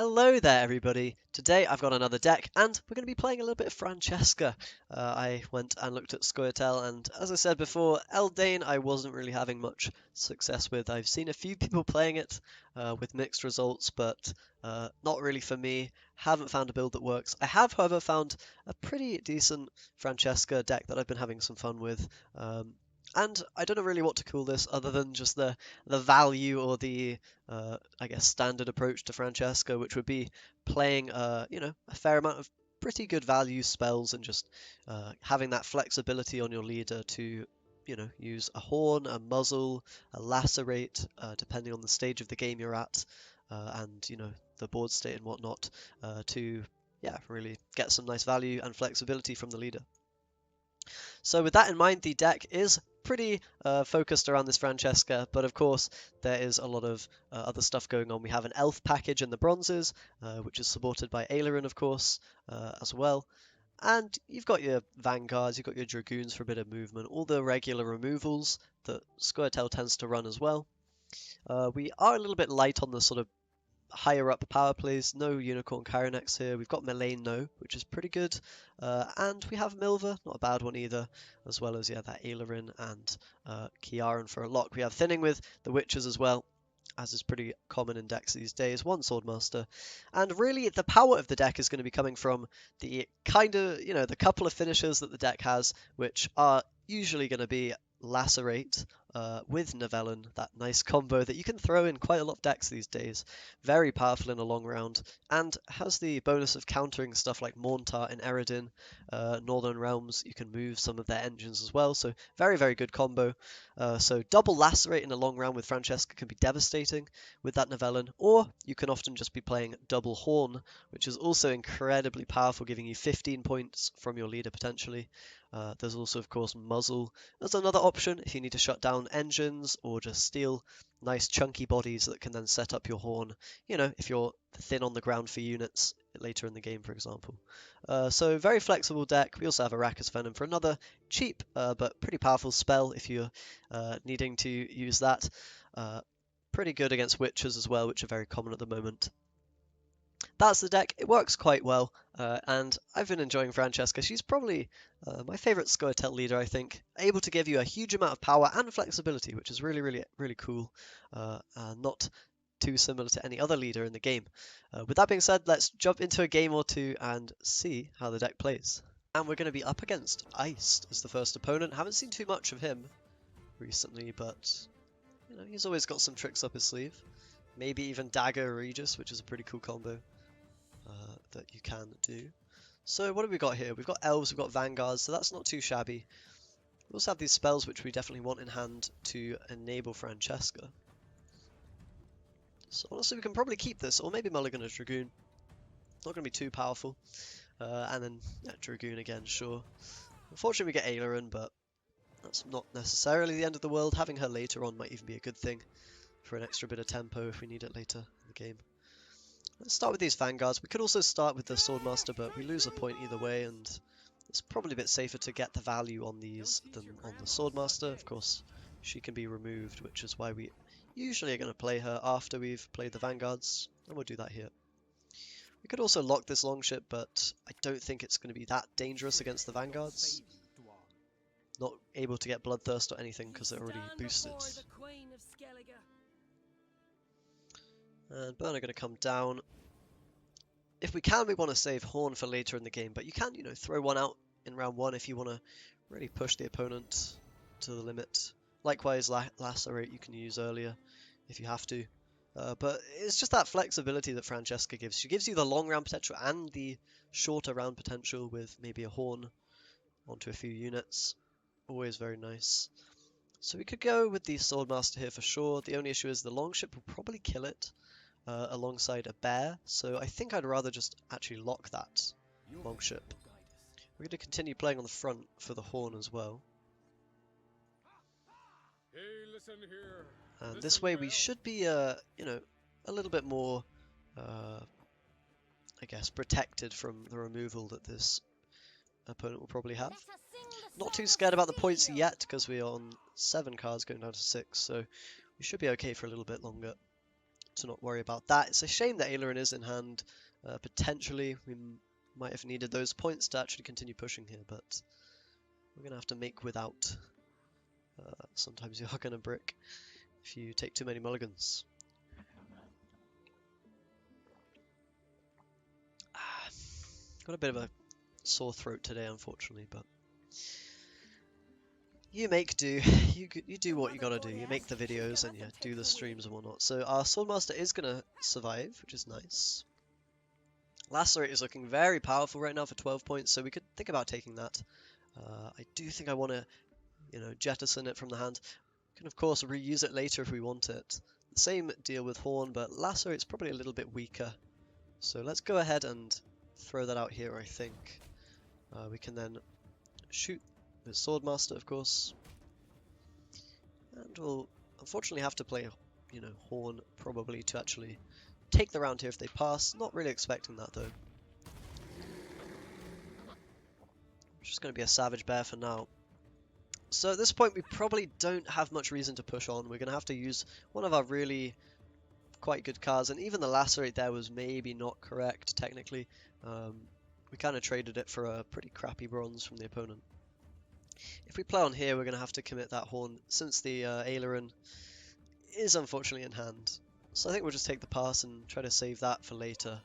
Hello there everybody! Today I've got another deck and we're going to be playing a little bit of Francesca. I went and looked at Scoia'tael and as I said before, Eldain I wasn't really having much success with. I've seen a few people playing it with mixed results, but not really for me. Haven't found a build that works. I have however found a pretty decent Francesca deck that I've been having some fun with. And I don't know really what to call this other than just the value or the I guess standard approach to Francesca, which would be playing a fair amount of pretty good value spells and just having that flexibility on your leader to use a horn, a muzzle, a lacerate, depending on the stage of the game you're at, and the board state and whatnot, to really get some nice value and flexibility from the leader. So with that in mind, the deck is pretty focused around this Francesca, but of course there is a lot of other stuff going on. We have an elf package in the bronzes, which is supported by Aileron, of course, as well. And you've got your vanguards, you've got your dragoons for a bit of movement, all the regular removals that Scoia'tael tends to run as well. We are a little bit light on the sort of higher up power plays. No Unicorn Chironex here. We've got Melaine, which is pretty good. And we have Milva, not a bad one either, as well as that Aileron and Kiaran for a lock. We have Thinning with the Witches as well, as is pretty common in decks these days. One Swordmaster. And really the power of the deck is going to be coming from the the couple of finishers that the deck has, which are usually going to be Lacerate with Novellin, that nice combo that you can throw in quite a lot of decks these days. Very powerful in a long round, and has the bonus of countering stuff like Morntar and Eredin. Northern Realms, you can move some of their engines as well, so very, very good combo. So double Lacerate in a long round with Francesca can be devastating with that Novellin, or you can often just be playing double Horn, which is also incredibly powerful, giving you 15 points from your leader potentially. There's also, of course, Muzzle as another option if you need to shut down engines or just steal nice chunky bodies that can then set up your horn, if you're thin on the ground for units later in the game, for example. So very flexible deck. We also have Arrakis Venom for another cheap but pretty powerful spell if you're needing to use that. Pretty good against witches as well, which are very common at the moment. That's the deck. It works quite well, and I've been enjoying Francesca. She's probably my favourite Scoia'tael leader, I think. Able to give you a huge amount of power and flexibility, which is really, really, really cool. Not too similar to any other leader in the game. With that being said, let's jump into a game or two and see how the deck plays. And we're going to be up against Iced as the first opponent. Haven't seen too much of him recently, but he's always got some tricks up his sleeve. Maybe even Dagger or Aegis, which is a pretty cool combo that you can do. So what have we got here? We've got Elves, we've got Vanguards, so that's not too shabby. We also have these spells which we definitely want in hand to enable Francesca. So honestly we can probably keep this, or maybe Mulligan as Dragoon. Not going to be too powerful. And then Dragoon again, sure. Unfortunately we get Aileron, but that's not necessarily the end of the world. Having her later on might even be a good thing for an extra bit of tempo if we need it later in the game. Let's start with these Vanguards. We could also start with the Swordmaster, but we lose a point either way, and it's probably a bit safer to get the value on these than on the Swordmaster. Of course, she can be removed, which is why we usually are going to play her after we've played the Vanguards, and we'll do that here. We could also lock this Longship, but I don't think it's going to be that dangerous against the Vanguards. Not able to get Bloodthirst or anything because they're already boosted. And Burn are going to come down. If we can, we want to save Horn for later in the game, but you can, throw one out in round one if you want to really push the opponent to the limit. Likewise, Lacerate you can use earlier if you have to. But it's just that flexibility that Francesca gives. She gives you the long round potential and the shorter round potential with maybe a Horn onto a few units. Always very nice. So we could go with the Swordmaster here for sure. The only issue is the Longship will probably kill it alongside a bear. So I think I'd rather just actually lock that Longship. We're going to continue playing on the front for the Horn as well. Hey, listen here. And this way we should be, a little bit more, I guess, protected from the removal that this opponent will probably have. Not too scared about the points yet because we are on 7 cards going down to 6, so we should be okay for a little bit longer. to not worry about that. It's a shame that Aileron is in hand. Potentially, we might have needed those points to actually continue pushing here, but we're going to have to make without. Sometimes you are going to brick if you take too many mulligans. Got a bit of a sore throat today, unfortunately, but you make do. You do what you gotta do. You make the videos and you do the streams and whatnot. So our Swordmaster is gonna survive, which is nice. Lacerate is looking very powerful right now for 12 points, so we could think about taking that. I do think I want to, jettison it from the hand. We can of course reuse it later if we want it. The same deal with Horn, but Lacerate's probably a little bit weaker. So let's go ahead and throw that out here, I think. We can then shoot the Swordmaster, of course. And we'll unfortunately have to play, Horn probably to actually take the round here if they pass. Not really expecting that though. Just going to be a Savage Bear for now. So at this point we probably don't have much reason to push on. We're going to have to use one of our really quite good cards, and even the Lacerate there was maybe not correct technically. We kind of traded it for a pretty crappy bronze from the opponent. If we play on here, we're going to have to commit that Horn since the Aileron is unfortunately in hand. So I think we'll just take the pass and try to save that for later.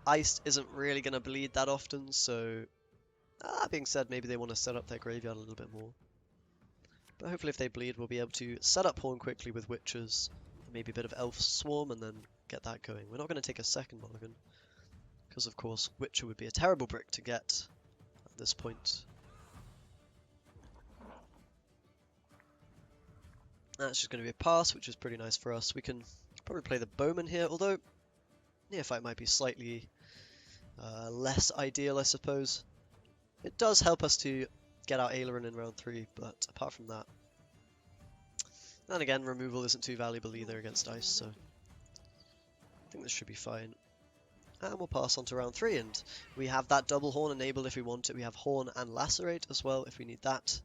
Iced isn't really going to bleed that often, so that being said, maybe they want to set up their graveyard a little bit more. But hopefully if they bleed, we'll be able to set up Horn quickly with Witches, and maybe a bit of Elf Swarm, and then get that going. We're not going to take a second mulligan, because of course Witcher would be a terrible brick to get at this point. That's just going to be a pass, which is pretty nice for us. We can probably play the Bowman here, although Neophyte might be slightly less ideal, I suppose. It does help us to get out Aileron in round 3, but apart from that... And again, removal isn't too valuable either against Ice, so I think this should be fine. And we'll pass on to round 3, and we have that double Horn enabled if we want it. We have Horn and Lacerate as well if we need that.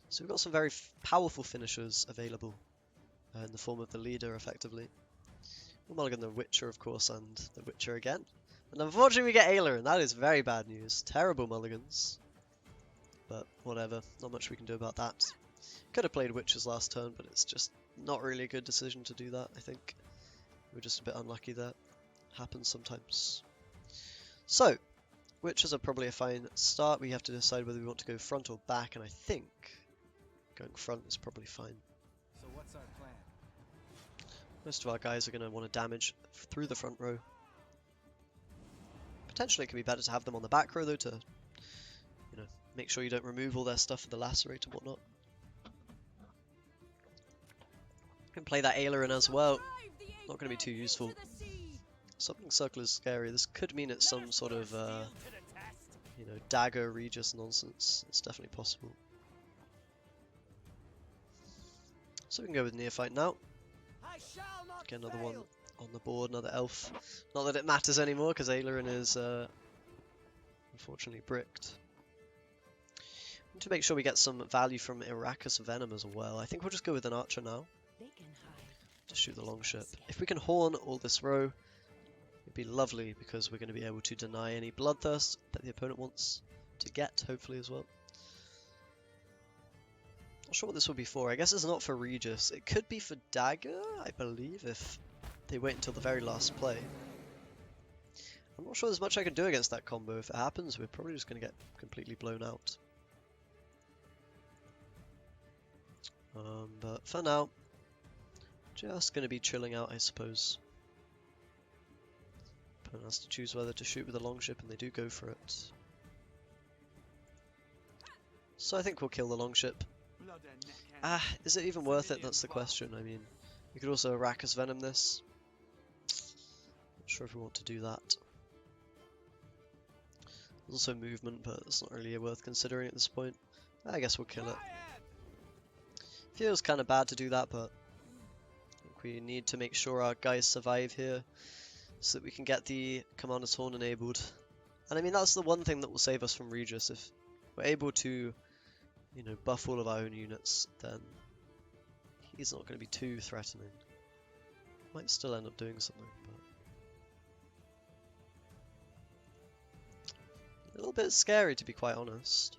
So we've got some very powerful finishers available in the form of the leader, effectively. We'll mulligan the Witcher, of course, and the Witcher again. And unfortunately we get Aileron. That is very bad news. Terrible mulligans. But whatever, not much we can do about that. Could have played Witches last turn, but it's just not really a good decision to do that, I think. We're just a bit unlucky there. Happens sometimes. So, Witches are probably a fine start. We have to decide whether we want to go front or back, and I think going front is probably fine. So what's our plan? Most of our guys are going to want to damage through the front row. Potentially it could be better to have them on the back row though, to make sure you don't remove all their stuff for the Lacerate and whatnot. You can play that Aileron as well. Not going to be too useful. Something Circle is scary. This could mean it's some sort of dagger Regis nonsense. It's definitely possible. So we can go with Neophyte now. Get another one on the board, another elf. Not that it matters anymore because Aileron is unfortunately bricked. We need to make sure we get some value from Irakus Venom as well. I think we'll just go with an archer now to shoot the longship. If we can Horn all this row, it'd be lovely because we're going to be able to deny any bloodthirst that the opponent wants to get, hopefully as well. Not sure what this will be for. I guess it's not for Regis. It could be for Dagger, I believe, if they wait until the very last play. I'm not sure there's much I can do against that combo. If it happens, we're probably just going to get completely blown out. But for now, just going to be chilling out, I suppose. Opponent has to choose whether to shoot with a longship, and they do go for it. So I think we'll kill the longship. Is it even worth it? That's the question. I mean, we could also Irakus Venom this. Not sure if we want to do that. There's also movement, but it's not really worth considering at this point. I guess we'll kill it. Feels kind of bad to do that, but I think we need to make sure our guys survive here so that we can get the Commander's Horn enabled. And I mean, that's the one thing that will save us from Regis. If we're able to buff all of our own units, then he's not going to be too threatening. Might still end up doing something, but a little bit scary to be quite honest.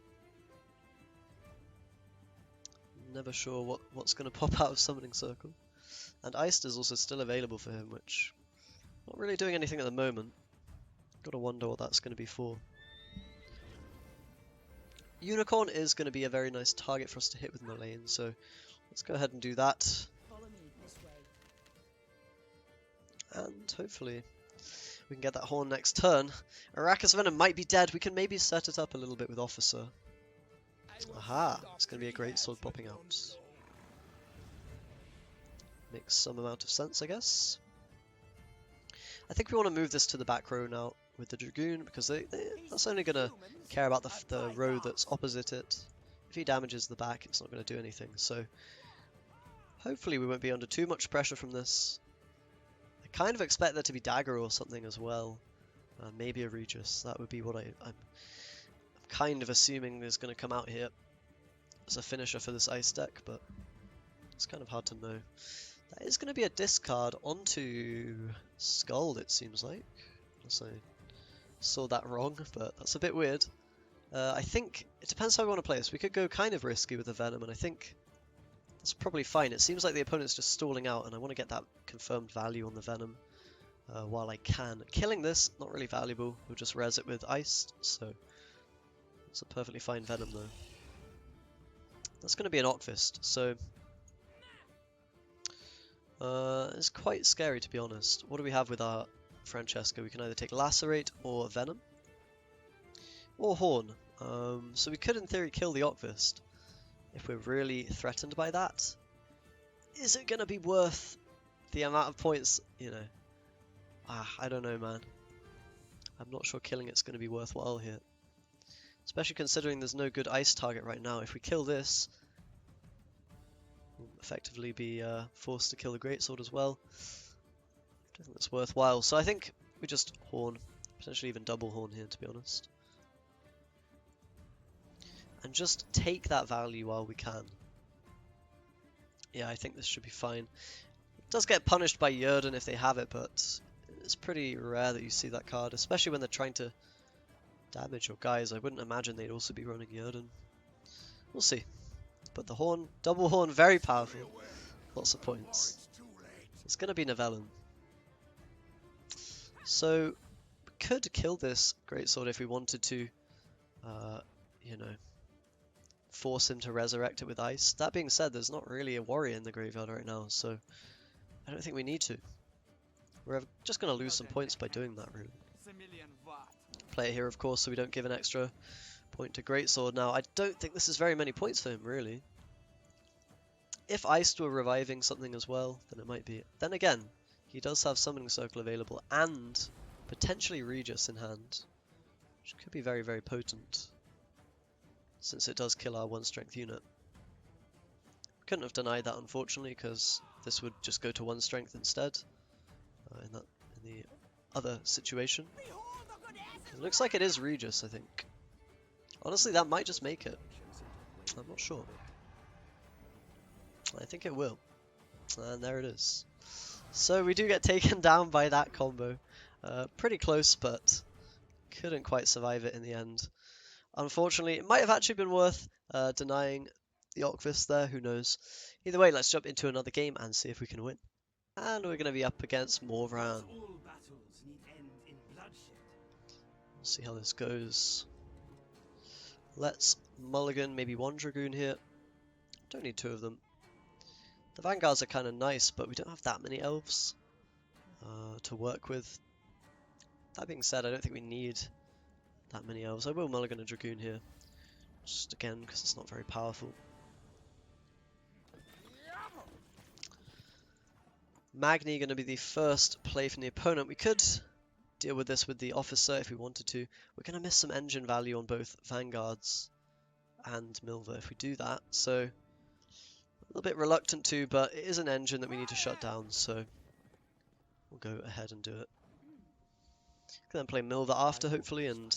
Never sure what's going to pop out of Summoning Circle. And Iced is also still available for him, which not really doing anything at the moment. Gotta wonder what that's going to be for. Unicorn is going to be a very nice target for us to hit with Mullane, so let's go ahead and do that. And hopefully we can get that horn next turn. Arrakis Venom might be dead. We can maybe set it up a little bit with Officer. Aha! It's going to be a great sword popping out. Makes some amount of sense, I guess. I think we want to move this to the back row now with the Dragoon, because that's only going to care about the row that's opposite it. If he damages the back, it's not going to do anything. So hopefully we won't be under too much pressure from this. I kind of expect there to be Dagger or something as well. Maybe a Regis. That would be what I'm kind of assuming is going to come out here as a finisher for this ice deck, but it's kind of hard to know. That is going to be a discard onto Skuld, it seems like. Unless I saw that wrong, but that's a bit weird. I think it depends how we want to play this. We could go kind of risky with the Venom, and I think that's probably fine. It seems like the opponent's just stalling out, and I want to get that confirmed value on the Venom while I can. Killing this, not really valuable. We'll just res it with Iced, so it's a perfectly fine Venom though. That's going to be an Octfist, so it's quite scary to be honest. What do we have with our Francesca? We can either take Lacerate or Venom. Or Horn. So we could in theory kill the Octfist if we're really threatened by that. Is it going to be worth the amount of points, you know? I don't know, man. I'm not sure killing it's going to be worthwhile here. Especially considering there's no good ice target right now. If we kill this, we'll effectively be forced to kill the Greatsword as well. I don't think that's worthwhile. So I think we just Horn. Potentially even double Horn here, to be honest. And just take that value while we can. Yeah, I think this should be fine. It does get punished by Yrden if they have it, but it's pretty rare that you see that card, especially when they're trying to damage your guys. I wouldn't imagine they'd also be running Yrden. We'll see. But the Horn, double Horn, very powerful. Lots of points. It's going to be Nivellen. So, we could kill this Greatsword if we wanted to, you know, force him to resurrect it with ice. That being said, there's not really a warrior in the graveyard right now, so I don't think we need to. We're just going to lose some points by doing that, really. Play it here, of course, so we don't give an extra point to Greatsword. Now, I don't think this is very many points for him, really. If Iced were reviving something as well, then it might be. Then again, he does have Summoning Circle available, and potentially Regis in hand, which could be very, very potent, since it does kill our 1 strength unit. Couldn't have denied that, unfortunately, because this would just go to 1 strength instead, in the other situation. It looks like it is Regis, I think. Honestly, that might just make it. I'm not sure. I think it will. And there it is. So we do get taken down by that combo. Pretty close, but couldn't quite survive it in the end. Unfortunately, it might have actually been worth denying the Octfist there, who knows. Either way, let's jump into another game and see if we can win. And we're going to be up against Morvran. See how this goes. Let's mulligan maybe 1 Dragoon here. Don't need 2 of them. The Vanguards are kind of nice, but we don't have that many elves to work with. That being said, I don't think we need that many elves. I will mulligan a Dragoon here, just again because it's not very powerful. Magni going to be the first play from the opponent. We could deal with this with the Officer if we wanted to. We're going to miss some engine value on both Vanguards and Milva if we do that, so a little bit reluctant to, but it is an engine that we need to shut down, so we'll go ahead and do it. Can then play Milva after, hopefully, and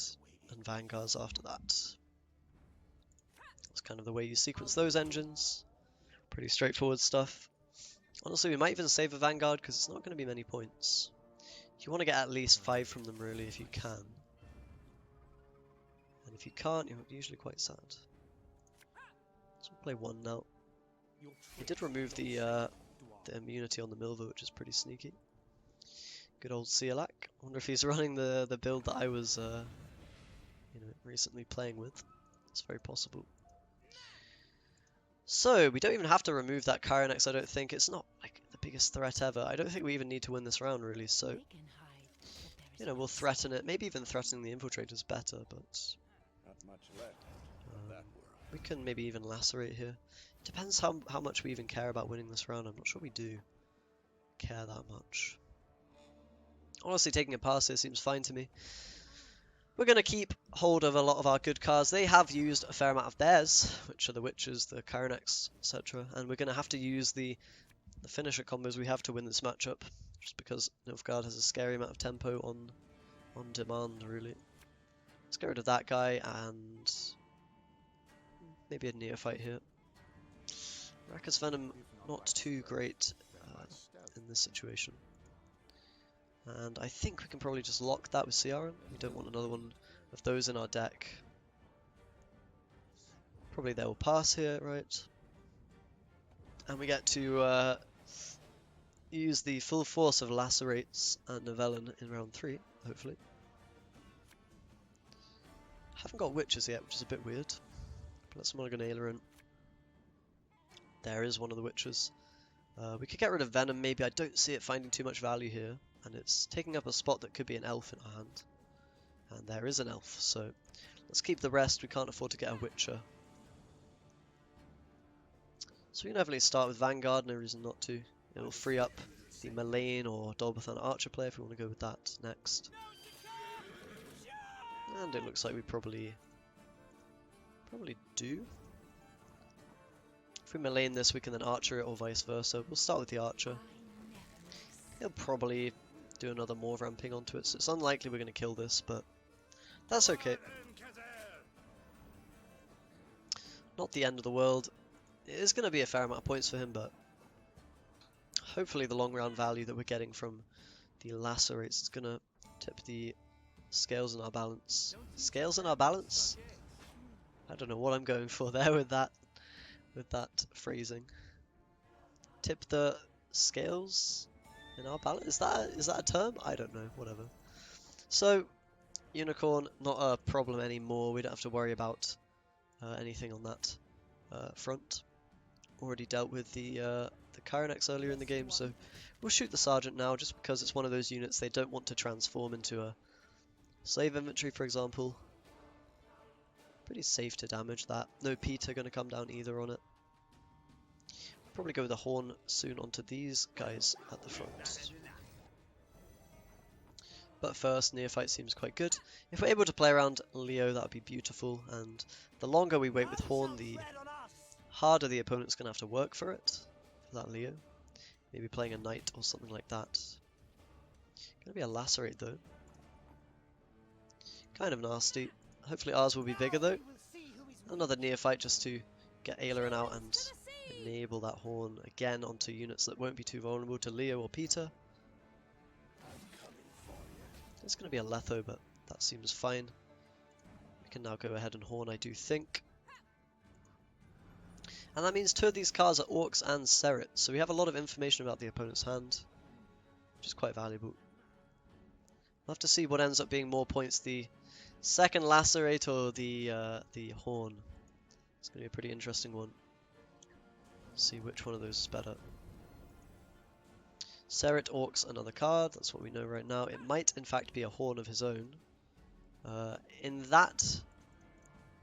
Vanguards after that. That's kind of the way you sequence those engines. Pretty straightforward stuff. Honestly, we might even save a Vanguard because it's not going to be many points. You want to get at least 5 from them, really, if you can. And if you can't, you're usually quite sad. So we'll play 1 now. He did remove the immunity on the Milva, which is pretty sneaky. Good old Sialak. I wonder if he's running the build that I was recently playing with. It's very possible. So, we don't even have to remove that Kyronex, I don't think. It's not like the biggest threat ever. I don't think we even need to win this round, really, so we'll threaten it. Maybe even threatening the infiltrator's better, but we can maybe even lacerate here. Depends how much we even care about winning this round. I'm not sure we do care that much. Honestly, taking a pass here seems fine to me. We're going to keep hold of a lot of our good cards. They have used a fair amount of theirs, which are the Witches, the Kyronex, etc. And we're going to have to use the finisher combos we have to win this matchup, just because Nilfgaard has a scary amount of tempo on demand, really. Let's get rid of that guy and maybe a Neophyte here. Rakka's Venom, not too great in this situation. And I think we can probably just lock that with Ciaran. We don't want another one of those in our deck. Probably they will pass here, right? And we get to use the full force of Lacerates and Novellin in round 3, hopefully. Haven't got Witches yet, which is a bit weird. But let's Mulligan Aileron. There is one of the Witches. We could get rid of Venom, maybe. I don't see it finding too much value here. And it's taking up a spot that could be an elf in our hand. And there is an elf, so let's keep the rest. We can't afford to get a Witcher. So we can definitely start with Vanguard, no reason not to. It will free up the Malane or Dolbathan Archer player if we want to go with that next. And it looks like we probably do. If we Malane this, we can then Archer it or vice versa. We'll start with the Archer. He'll probably do another more ramping onto it, so it's unlikely we're going to kill this, but that's okay. Not the end of the world. It is going to be a fair amount of points for him, but hopefully the long round value that we're getting from the Lacerates is going to tip the scales in our balance. Scales in our balance? I don't know what I'm going for there with that phrasing. Tip the scales in our balance? Is that a term? I don't know, whatever. So, Unicorn, not a problem anymore. We don't have to worry about anything on that front. Already dealt with the Kyronex earlier in the game, so we'll shoot the Sergeant now, just because it's one of those units they don't want to transform into a slave inventory, for example. Pretty safe to damage that. No Peter going to come down either on it. Probably go with a Horn soon onto these guys at the front. But first, Neophyte seems quite good. If we're able to play around Leo, that would be beautiful. And the longer we wait with Horn, the harder the opponent's going to have to work for it. For that Leo. Maybe playing a Knight or something like that. Going to be a Lacerate though. Kind of nasty. Hopefully ours will be bigger though. Another Neophyte just to get Aileron out and enable that Horn again onto units that won't be too vulnerable to Leo or Peter. It's going to be a Letho, but that seems fine. We can now go ahead and Horn, I do think. And that means 2 of these cards are Orcs and Seret, so we have a lot of information about the opponent's hand, which is quite valuable. We'll have to see what ends up being more points, the second Lacerate or the Horn. It's going to be a pretty interesting one. See which one of those is better. Seret, Orcs, another card. That's what we know right now. It might, in fact, be a Horn of his own. In that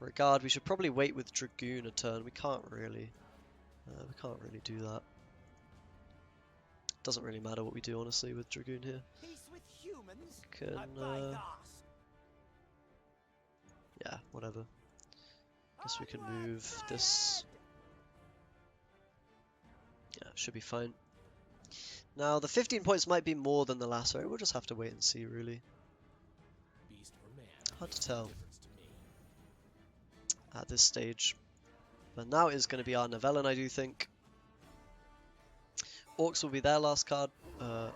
regard, we should probably wait with Dragoon a turn. We can't really do that. Doesn't really matter what we do, honestly, with Dragoon here. Yeah, whatever. Guess we can move this. Yeah, should be fine. Now, the 15 points might be more than the Lacerate. We'll just have to wait and see, really. Hard to tell at this stage. But now is going to be our Novellin, I do think. Orcs will be their last card, or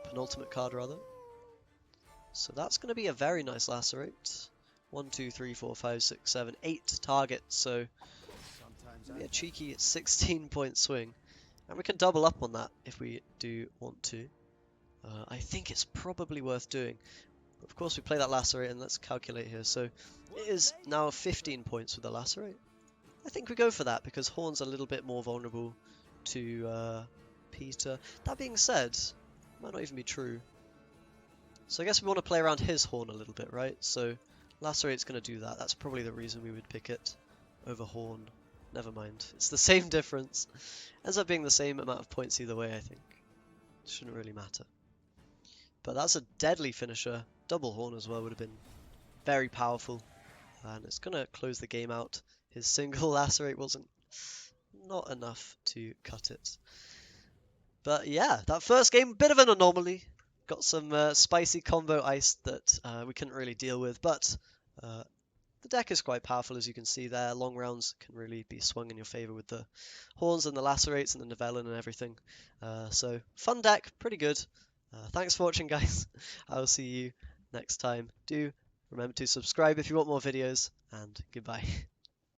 penultimate card rather. So that's going to be a very nice Lacerate. 1, 2, 3, 4, 5, 6, 7, 8 targets, so maybe a cheeky 16-point swing. And we can double up on that if we do want to. I think it's probably worth doing. But of course we play that Lacerate, and let's calculate here. So it is now 15 points with the Lacerate. I think we go for that because Horn's a little bit more vulnerable to Peter. That being said, might not even be true. So I guess we want to play around his Horn a little bit, right? So Lacerate's going to do that. That's probably the reason we would pick it over Horn. Never mind. It's the same difference. Ends up being the same amount of points either way, I think. Shouldn't really matter. But that's a deadly finisher. Double Horn as well would have been very powerful. And it's going to close the game out. His single Lacerate wasn't not enough to cut it. But yeah, that first game, bit of an anomaly. Got some spicy combo ice that we couldn't really deal with, but the deck is quite powerful, as you can see there. Long rounds can really be swung in your favor with the Horns and the Lacerates and the Novellin and everything. So fun deck, pretty good. Thanks for watching, guys. I will see you next time. Do remember to subscribe if you want more videos, and goodbye.